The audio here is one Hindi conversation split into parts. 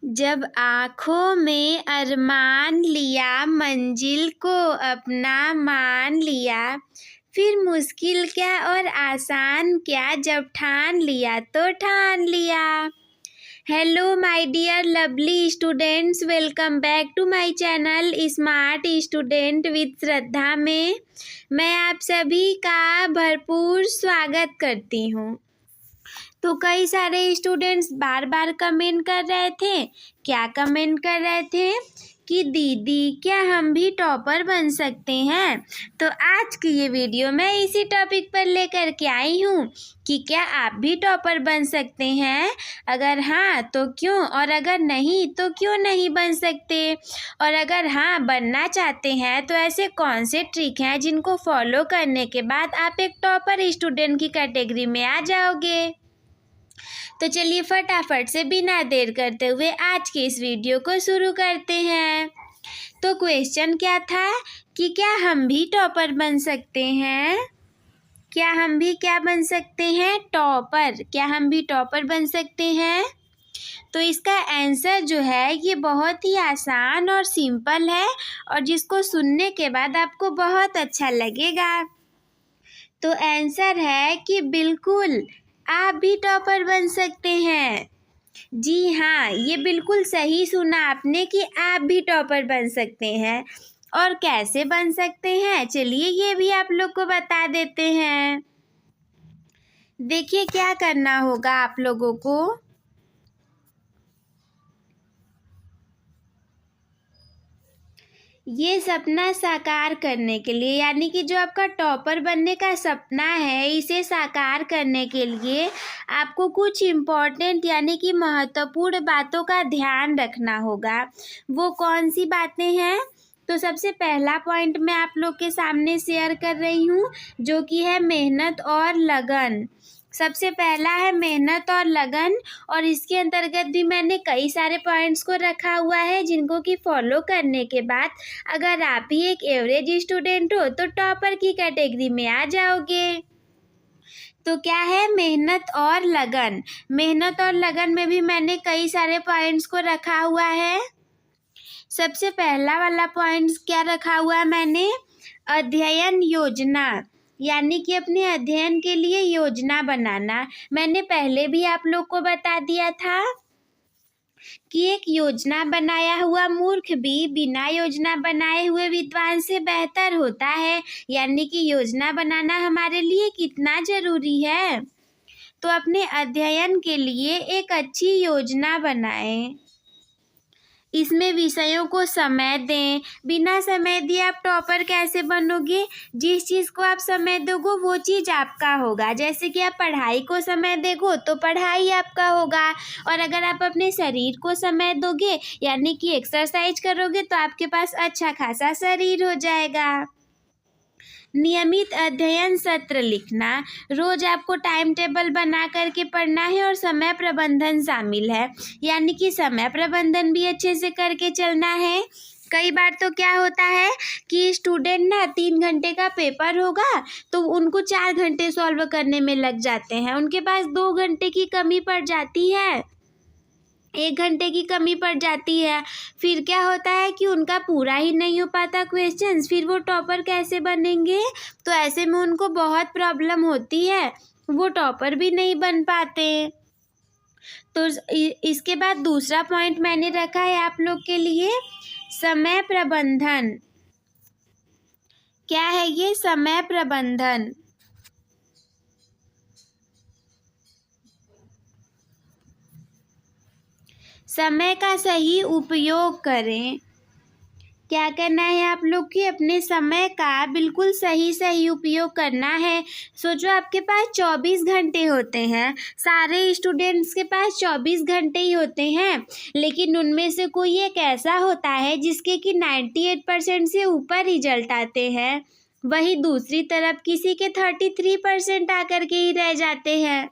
जब आँखों में अरमान लिया, मंजिल को अपना मान लिया, फिर मुश्किल क्या और आसान क्या, जब ठान लिया तो ठान लिया। Hello my dear lovely students, welcome back to my channel smart student with Shraddha में मैं आप सभी का भरपूर स्वागत करती हूँ। तो कई सारे स्टूडेंट्स बार बार कमेंट कर रहे थे। क्या कमेंट कर रहे थे कि दीदी क्या हम भी टॉपर बन सकते हैं। तो आज की ये वीडियो मैं इसी टॉपिक पर लेकर के आई हूँ कि क्या आप भी टॉपर बन सकते हैं, अगर हाँ तो क्यों, और अगर नहीं तो क्यों नहीं बन सकते, और अगर हाँ बनना चाहते हैं तो ऐसे कौन से ट्रिक हैं जिनको फॉलो करने के बाद आप एक टॉपर स्टूडेंट की कैटेगरी में आ जाओगे। तो चलिए फटाफट से बिना देर करते हुए आज की इस वीडियो को शुरू करते हैं। तो क्वेश्चन क्या था कि क्या हम भी टॉपर बन सकते हैं, क्या हम भी क्या बन सकते हैं, टॉपर। क्या हम भी टॉपर बन सकते हैं। तो इसका आंसर जो है ये बहुत ही आसान और सिंपल है, और जिसको सुनने के बाद आपको बहुत अच्छा लगेगा। तो आंसर है कि बिल्कुल आप भी टॉपर बन सकते हैं। जी हाँ, ये बिल्कुल सही सुना आपने कि आप भी टॉपर बन सकते हैं। और कैसे बन सकते हैं, चलिए ये भी आप लोग को बता देते हैं। देखिए क्या करना होगा आप लोगों को। ये सपना साकार करने के लिए, यानी कि जो आपका टॉपर बनने का सपना है, इसे साकार करने के लिए आपको कुछ इम्पोर्टेंट यानी कि महत्वपूर्ण बातों का ध्यान रखना होगा। वो कौन सी बातें हैं? तो सबसे पहला पॉइंट मैं आप लोग के सामने शेयर कर रही हूँ, जो कि है मेहनत और लगन। सबसे पहला है मेहनत और लगन, और इसके अंतर्गत भी मैंने कई सारे पॉइंट्स को रखा हुआ है जिनको कि फॉलो करने के बाद अगर आप ही एक एवरेज स्टूडेंट हो तो टॉपर की कैटेगरी में आ जाओगे। तो क्या है, मेहनत और लगन। मेहनत और लगन में भी मैंने कई सारे पॉइंट्स को रखा हुआ है। सबसे पहला वाला पॉइंट्स क्या रखा हुआ है मैंने, अध्ययन योजना, यानी कि अपने अध्ययन के लिए योजना बनाना। मैंने पहले भी आप लोग को बता दिया था कि एक योजना बनाया हुआ मूर्ख भी बिना योजना बनाए हुए विद्वान से बेहतर होता है, यानी कि योजना बनाना हमारे लिए कितना जरूरी है। तो अपने अध्ययन के लिए एक अच्छी योजना बनाएं। इसमें विषयों को समय दें। बिना समय दिए आप टॉपर कैसे बनोगे। जिस चीज़ को आप समय दोगे वो चीज़ आपका होगा। जैसे कि आप पढ़ाई को समय दोगे तो पढ़ाई आपका होगा, और अगर आप अपने शरीर को समय दोगे यानी कि एक्सरसाइज करोगे तो आपके पास अच्छा खासा शरीर हो जाएगा। नियमित अध्ययन सत्र लिखना, रोज आपको टाइम टेबल बना करके पढ़ना है, और समय प्रबंधन शामिल है, यानी कि समय प्रबंधन भी अच्छे से करके चलना है। कई बार तो क्या होता है कि स्टूडेंट ना 3 घंटे का पेपर होगा तो उनको 4 घंटे सॉल्व करने में लग जाते हैं, उनके पास 2 घंटे की कमी पड़ जाती है, 1 घंटे की कमी पड़ जाती है। फिर क्या होता है कि उनका पूरा ही नहीं हो पाता क्वेश्चंस, फिर वो टॉपर कैसे बनेंगे। तो ऐसे में उनको बहुत प्रॉब्लम होती है, वो टॉपर भी नहीं बन पाते। तो इसके बाद दूसरा पॉइंट मैंने रखा है आप लोग के लिए, समय प्रबंधन। क्या है ये, समय प्रबंधन। समय का सही उपयोग करें। क्या करना है आप लोग की, अपने समय का बिल्कुल सही उपयोग करना है। सोचो आपके पास 24 घंटे होते हैं, सारे स्टूडेंट्स के पास 24 घंटे ही होते हैं, लेकिन उनमें से कोई एक ऐसा होता है जिसके कि 98% से ऊपर रिजल्ट आते हैं, वही दूसरी तरफ किसी के 33% आकर के ही रह जाते हैं।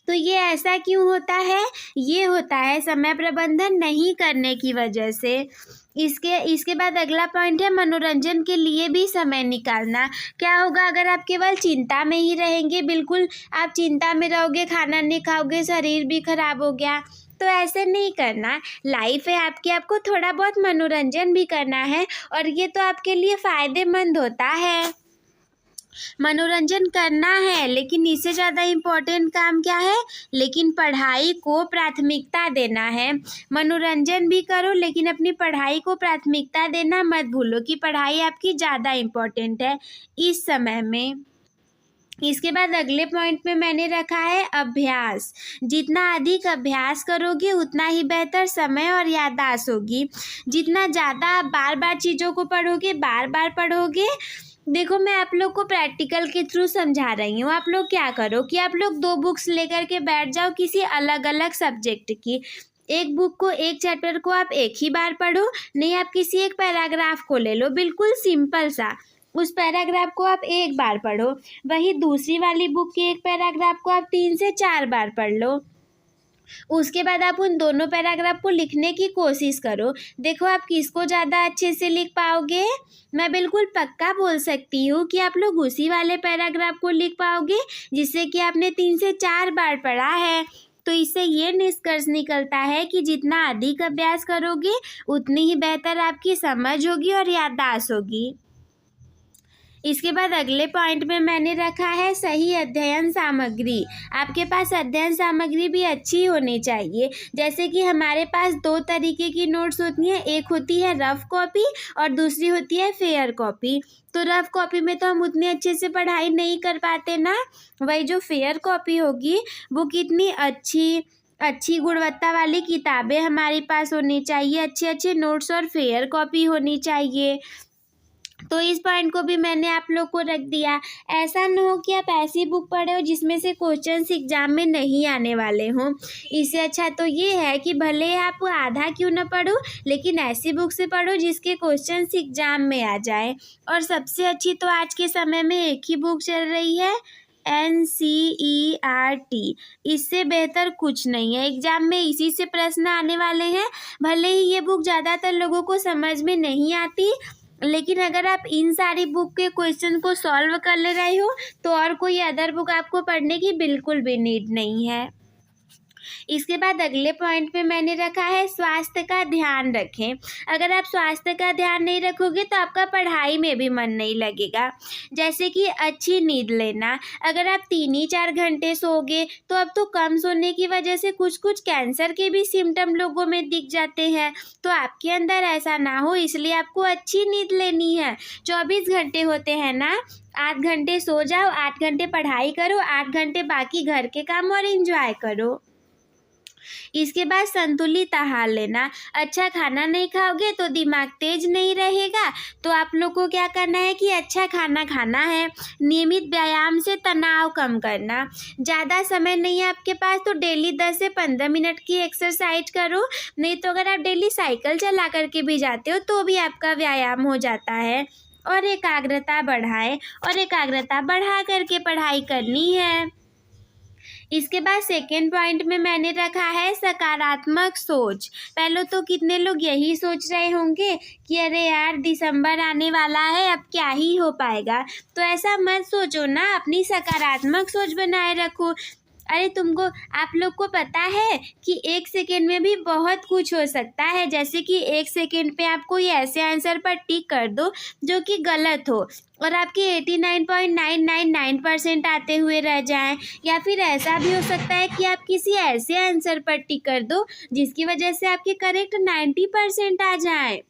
तो ये ऐसा क्यों होता है, ये होता है समय प्रबंधन नहीं करने की वजह से। इसके बाद अगला पॉइंट है मनोरंजन के लिए भी समय निकालना। क्या होगा अगर आप केवल चिंता में ही रहेंगे, बिल्कुल आप चिंता में रहोगे, खाना नहीं खाओगे, शरीर भी खराब हो गया, तो ऐसे नहीं करना। लाइफ है आपकी, आपको थोड़ा बहुत मनोरंजन भी करना है और ये तो आपके लिए फ़ायदेमंद होता है। मनोरंजन करना है, लेकिन इससे ज़्यादा इम्पोर्टेंट काम क्या है? लेकिन पढ़ाई को प्राथमिकता देना है। मनोरंजन भी करो, लेकिन अपनी पढ़ाई को प्राथमिकता देना मत भूलो कि पढ़ाई आपकी ज़्यादा इम्पोर्टेंट है इस समय में। इसके बाद अगले पॉइंट में मैंने रखा है अभ्यास। जितना अधिक अभ्यास करोगे उतना ही बेहतर समय और याददाश्त होगी। जितना ज़्यादा आप बार बार चीज़ों को पढ़ोगे, बार बार पढ़ोगे, देखो मैं आप लोग को प्रैक्टिकल के थ्रू समझा रही हूँ। आप लोग क्या करो कि आप लोग 2 बुक्स लेकर के बैठ जाओ किसी अलग अलग सब्जेक्ट की। एक बुक को, एक चैप्टर को आप एक ही बार पढ़ो, नहीं आप किसी एक पैराग्राफ को ले लो, बिल्कुल सिंपल सा, उस पैराग्राफ को आप एक बार पढ़ो। वही दूसरी वाली बुक के एक पैराग्राफ को आप 3 से 4 बार पढ़ लो। उसके बाद आप उन दोनों पैराग्राफ को लिखने की कोशिश करो। देखो आप किसको ज़्यादा अच्छे से लिख पाओगे। मैं बिल्कुल पक्का बोल सकती हूँ कि आप लोग उसी वाले पैराग्राफ को लिख पाओगे जिससे कि आपने 3 से 4 बार पढ़ा है। तो इससे ये निष्कर्ष निकलता है कि जितना अधिक अभ्यास करोगे उतनी ही बेहतर आपकी समझ होगी और याददाश्त होगी। इसके बाद अगले पॉइंट में मैंने रखा है सही अध्ययन सामग्री। आपके पास अध्ययन सामग्री भी अच्छी होनी चाहिए। जैसे कि हमारे पास 2 तरीके की नोट्स होती हैं, एक होती है रफ कॉपी और दूसरी होती है फेयर कॉपी। तो रफ कॉपी में तो हम उतने अच्छे से पढ़ाई नहीं कर पाते ना। वही जो फेयर कॉपी होगी वो कितनी अच्छी गुणवत्ता वाली किताबें हमारे पास होनी चाहिए, अच्छे अच्छे नोट्स और फेयर कॉपी होनी चाहिए। तो इस पॉइंट को भी मैंने आप लोग को रख दिया। ऐसा न हो कि आप ऐसी बुक पढ़े हो जिसमें से क्वेश्चंस एग्जाम में नहीं आने वाले हों। इससे अच्छा तो ये है कि भले आप आधा क्यों न पढ़ो, लेकिन ऐसी बुक से पढ़ो जिसके क्वेश्चंस एग्जाम में आ जाए। और सबसे अच्छी तो आज के समय में एक ही बुक चल रही है, NCERT। इससे बेहतर कुछ नहीं है। एग्जाम में इसी से प्रश्न आने वाले हैं। भले ही ये बुक ज़्यादातर लोगों को समझ में नहीं आती, लेकिन अगर आप इन सारी बुक के क्वेश्चन को सॉल्व कर ले रहे हो तो और कोई अदर बुक आपको पढ़ने की बिल्कुल भी नीड नहीं है। इसके बाद अगले पॉइंट पे मैंने रखा है स्वास्थ्य का ध्यान रखें। अगर आप स्वास्थ्य का ध्यान नहीं रखोगे तो आपका पढ़ाई में भी मन नहीं लगेगा। जैसे कि अच्छी नींद लेना। अगर आप 3 ही 4 घंटे सोओगे तो अब तो कम सोने की वजह से कुछ कुछ कैंसर के भी सिम्टम लोगों में दिख जाते हैं। तो आपके अंदर ऐसा ना हो, इसलिए आपको अच्छी नींद लेनी है। 24 घंटे होते हैं ना, 8 घंटे सो जाओ, 8 घंटे पढ़ाई करो, 8 घंटे बाकी घर के काम और एंजॉय करो। इसके बाद संतुलित आहार लेना। अच्छा खाना नहीं खाओगे तो दिमाग तेज नहीं रहेगा। तो आप लोग को क्या करना है कि अच्छा खाना खाना है। नियमित व्यायाम से तनाव कम करना। ज़्यादा समय नहीं है आपके पास तो डेली 10 से 15 मिनट की एक्सरसाइज करो। नहीं तो अगर आप डेली साइकिल चला करके भी जाते हो तो भी आपका व्यायाम हो जाता है। और एकाग्रता बढ़ाएं, और एकाग्रता बढ़ा करके पढ़ाई करनी है। इसके बाद सेकेंड पॉइंट में मैंने रखा है सकारात्मक सोच। पहले तो कितने लोग यही सोच रहे होंगे कि अरे यार दिसंबर आने वाला है, अब क्या ही हो पाएगा। तो ऐसा मत सोचो ना, अपनी सकारात्मक सोच बनाए रखो। अरे तुमको, आप लोग को पता है कि 1 सेकेंड में भी बहुत कुछ हो सकता है। जैसे कि 1 सेकेंड पे आप कोई ऐसे आंसर पर टिक कर दो जो कि गलत हो और आपके 89.999% आते हुए रह जाएं। या फिर ऐसा भी हो सकता है कि आप किसी ऐसे आंसर पर टिक कर दो जिसकी वजह से आपके करेक्ट 90% आ जाए।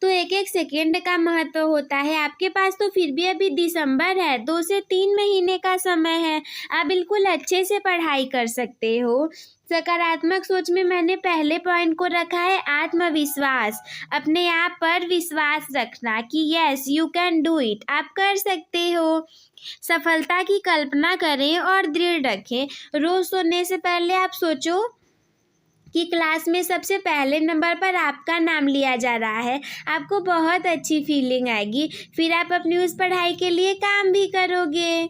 तो 1-1 सेकेंड का महत्व होता है। आपके पास तो फिर भी अभी दिसंबर है, 2 से 3 महीने का समय है। आप बिल्कुल अच्छे से पढ़ाई कर सकते हो। सकारात्मक सोच में मैंने पहले पॉइंट को रखा है आत्मविश्वास। अपने आप पर विश्वास रखना कि yes you can do it, आप कर सकते हो। सफलता की कल्पना करें और दृढ़ रखें। रोज सोने से पहले आप सोचो कि क्लास में सबसे पहले नंबर पर आपका नाम लिया जा रहा है। आपको बहुत अच्छी फीलिंग आएगी। फिर आप अपनी उस पढ़ाई के लिए काम भी करोगे।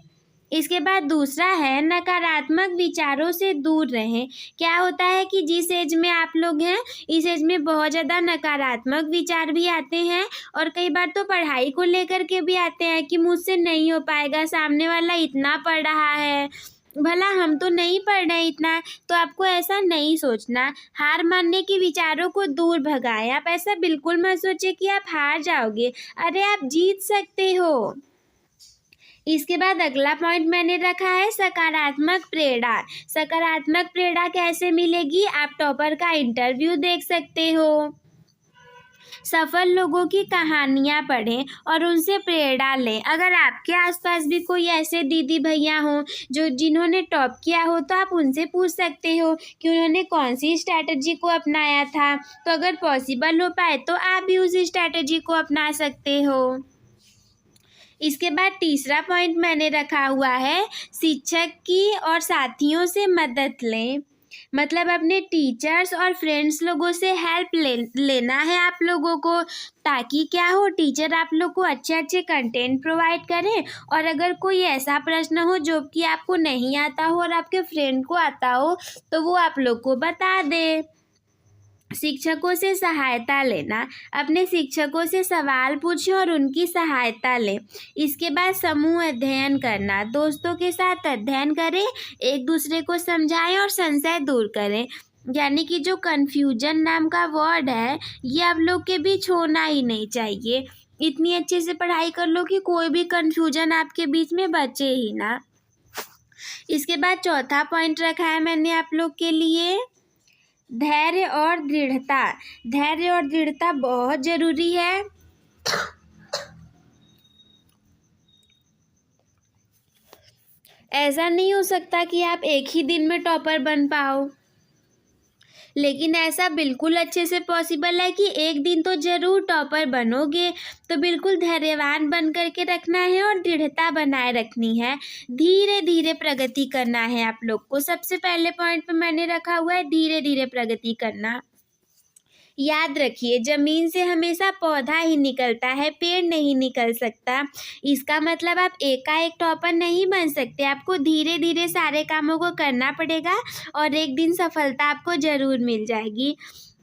इसके बाद दूसरा है नकारात्मक विचारों से दूर रहें। क्या होता है कि जिस एज में आप लोग हैं, इस एज में बहुत ज़्यादा नकारात्मक विचार भी आते हैं और कई बार तो पढ़ाई को लेकर के भी आते हैं कि मुझसे नहीं हो पाएगा, सामने वाला इतना पढ़ रहा है, भला हम तो नहीं पढ़ रहे इतना, तो आपको ऐसा नहीं सोचना। हार मानने के विचारों को दूर भगाएं। आप ऐसा बिल्कुल मत सोचिए कि आप हार जाओगे। अरे आप जीत सकते हो। इसके बाद अगला पॉइंट मैंने रखा है सकारात्मक प्रेरणा। सकारात्मक प्रेरणा कैसे मिलेगी? आप टॉपर का इंटरव्यू देख सकते हो, सफल लोगों की कहानियाँ पढ़ें और उनसे प्रेरणा लें। अगर आपके आसपास भी कोई ऐसे दीदी भैया हों जिन्होंने टॉप किया हो, तो आप उनसे पूछ सकते हो कि उन्होंने कौन सी स्ट्रैटेजी को अपनाया था। तो अगर पॉसिबल हो पाए तो आप भी उस स्ट्रैटेजी को अपना सकते हो। इसके बाद तीसरा पॉइंट मैंने रखा हुआ है शिक्षक की और साथियों से मदद लें। मतलब अपने टीचर्स और फ्रेंड्स लोगों से हेल्प लेना है आप लोगों को, ताकि क्या हो, टीचर आप लोग को अच्छे अच्छे कंटेंट प्रोवाइड करें। और अगर कोई ऐसा प्रश्न हो जो कि आपको नहीं आता हो और आपके फ्रेंड को आता हो, तो वो आप लोग को बता दे। शिक्षकों से सहायता लेना। अपने शिक्षकों से सवाल पूछें और उनकी सहायता लें। इसके बाद समूह अध्ययन करना। दोस्तों के साथ अध्ययन करें, एक दूसरे को समझाएं और संशय दूर करें। यानी कि जो कन्फ्यूजन नाम का वर्ड है, ये आप लोग के बीच होना ही नहीं चाहिए। इतनी अच्छे से पढ़ाई कर लो कि कोई भी कन्फ्यूजन आपके बीच में बचे ही ना। इसके बाद चौथा पॉइंट रखा है मैंने आप लोग के लिए धैर्य और दृढ़ता। धैर्य और दृढ़ता बहुत जरूरी है। ऐसा नहीं हो सकता कि आप एक ही दिन में टॉपर बन पाओ, लेकिन ऐसा बिल्कुल अच्छे से पॉसिबल है कि एक दिन तो जरूर टॉपर बनोगे। तो बिल्कुल धैर्यवान बन करके रखना है और दृढ़ता बनाए रखनी है। धीरे धीरे प्रगति करना है आप लोग को। सबसे पहले पॉइंट पे मैंने रखा हुआ है धीरे धीरे प्रगति करना। याद रखिए, जमीन से हमेशा पौधा ही निकलता है, पेड़ नहीं निकल सकता। इसका मतलब आप एकाएक टॉपर नहीं बन सकते। आपको धीरे धीरे सारे कामों को करना पड़ेगा और एक दिन सफलता आपको ज़रूर मिल जाएगी।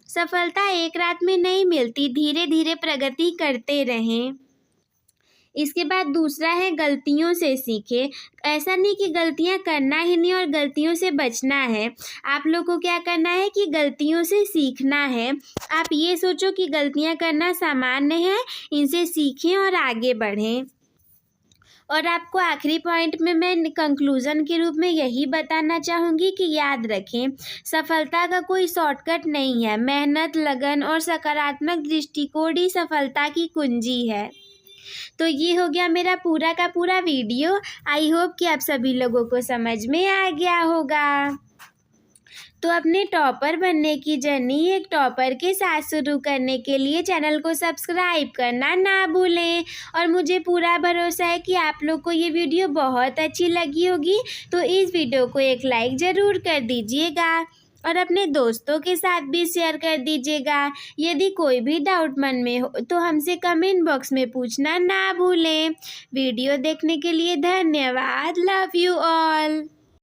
सफलता एक रात में नहीं मिलती, धीरे धीरे प्रगति करते रहें। इसके बाद दूसरा है गलतियों से सीखें। ऐसा नहीं कि गलतियां करना ही नहीं और गलतियों से बचना है। आप लोग को क्या करना है कि गलतियों से सीखना है। आप ये सोचो कि गलतियां करना सामान्य है, इनसे सीखें और आगे बढ़ें। और आपको आखिरी पॉइंट में मैं कंक्लूज़न के रूप में यही बताना चाहूँगी कि याद रखें, सफलता का कोई शॉर्टकट नहीं है। मेहनत, लगन और सकारात्मक दृष्टिकोण ही सफलता की कुंजी है। तो ये हो गया मेरा पूरा का पूरा वीडियो। आई होप कि आप सभी लोगों को समझ में आ गया होगा। तो अपने टॉपर बनने की जर्नी एक टॉपर के साथ शुरू करने के लिए चैनल को सब्सक्राइब करना ना भूलें। और मुझे पूरा भरोसा है कि आप लोग को ये वीडियो बहुत अच्छी लगी होगी। तो इस वीडियो को एक लाइक ज़रूर कर दीजिएगा और अपने दोस्तों के साथ भी शेयर कर दीजिएगा। यदि कोई भी डाउट मन में हो तो हमसे कमेंट बॉक्स में पूछना ना भूलें। वीडियो देखने के लिए धन्यवाद। Love you all.